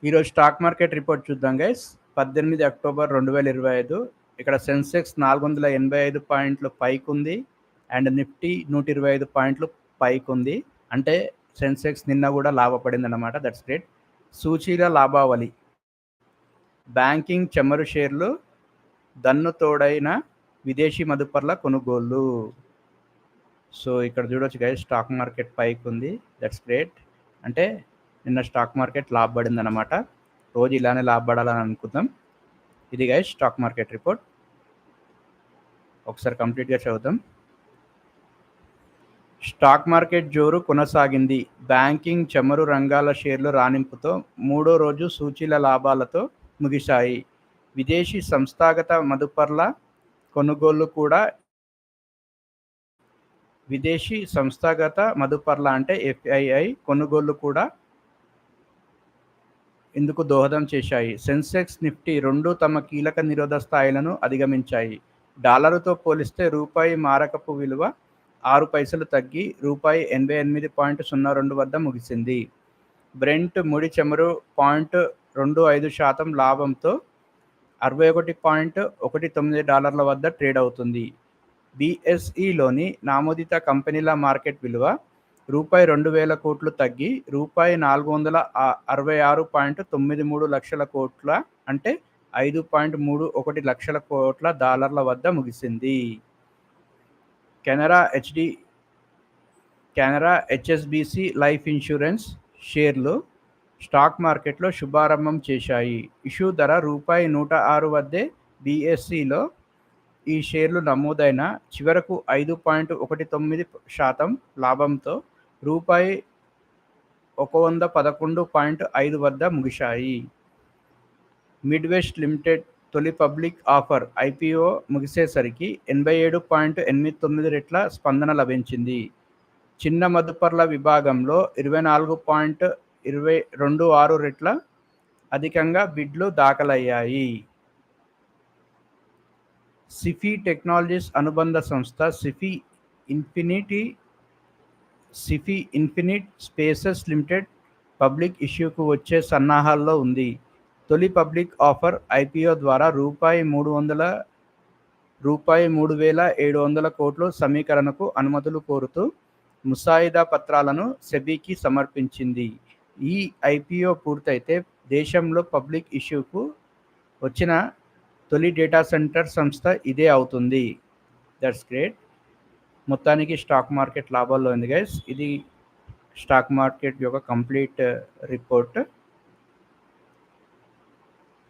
ఈరోజు stock market report చూద్దాం guys. 18 October 2025. ఇక్కడ సెన్సెక్స్ 485 పాయింట్లు పైకుంది అండ్ నిఫ్టీ 125 పాయింట్లు పైకుంది. అంటే సెన్సెక్స్ నిన్న కూడా లాభపడింది అన్నమాట. That's great. సూచీల లాభావళి. బ్యాంకింగ్ చమురు షేర్లు దన్ను తోడైన విదేశీ మదుపర్ల కొనుగోళ్ళు. సో ఇక్కడ చూడొచ్చు గైస్, స్టాక్ మార్కెట్ పైకి ఉంది. That's great. అంటే నిన్న స్టాక్ మార్కెట్ లాభపడింది అన్నమాట. రోజు ఇలానే లాభపడాలని అనుకుందాం. ఇది గైస్ స్టాక్ మార్కెట్ రిపోర్ట్. ఒకసారి కంప్లీట్గా చదువుతాం. స్టాక్ మార్కెట్ జోరు కొనసాగింది. బ్యాంకింగ్ చమురు రంగాల షేర్లు రాణింపుతో మూడో రోజు సూచీల లాభాలతో ముగిశాయి. విదేశీ సంస్థాగత మదుపర్ల కొనుగోళ్లు కూడా విదేశీ సంస్థాగత మదుపర్ల అంటే ఎఫ్ఐఐ కొనుగోళ్లు కూడా ఇందుకు దోహదం చేశాయి. సెన్సెక్స్, నిఫ్టీ రెండూ తమ కీలక నిరోధ స్థాయిలను అధిగమించాయి. డాలరుతో పోలిస్తే రూపాయి మారకపు విలువ 6 పైసలు తగ్గి రూపాయి 88.02 వద్ద ముగిసింది. బ్రెంట్ ముడి చమురు 0.25% లాభంతో $61.19 వద్ద ట్రేడ్ అవుతుంది. BSEలోని నామోదిత కంపెనీల మార్కెట్ విలువ రూపాయి 2,000 కోట్లు తగ్గి రూపాయి 466.93 లక్షల కోట్ల అంటే $5.31 లక్షల కోట్ల వద్ద ముగిసింది. కెనరా HSBC లైఫ్ ఇన్సూరెన్స్ షేర్లు స్టాక్ మార్కెట్లో శుభారంభం చేశాయి. ఇష్యూ ధర రూపాయి 106 వద్దే BSEలో ఈ షేర్లు నమోదైన చివరకు 5.19% లాభంతో రూపాయి 111.5 వద్ద ముగిశాయి. మిడ్వెస్ట్ లిమిటెడ్ తొలి పబ్లిక్ ఆఫర్ IPO ముగిసేసరికి 87.89 రెట్ల స్పందన లభించింది. చిన్న మదుపర్ల విభాగంలో 24.26 రెట్ల అధికంగా బిడ్లు దాఖలయ్యాయి. సిఫీ టెక్నాలజీస్ అనుబంధ సంస్థ Sify infinite spaces limited public ఇష్యూకు వచ్చే సన్నాహాల్లో ఉంది. తొలి పబ్లిక్ ఆఫర్ IPO ద్వారా రూపాయి 3,700 కోట్లు సమీకరణకు అనుమతులు కోరుతూ ముసాయిదా పత్రాలను సెబీకి సమర్పించింది. ఈ IPO పూర్తయితే దేశంలో పబ్లిక్ ఇష్యూకు వచ్చిన తొలి డేటా సెంటర్ సంస్థ ఇదే అవుతుంది. That's great. మొత్తానికి స్టాక్ మార్కెట్ లాభాల్లో ఉంది గైస్. ఇది స్టాక్ మార్కెట్ యొక్క కంప్లీట్ రిపోర్ట్.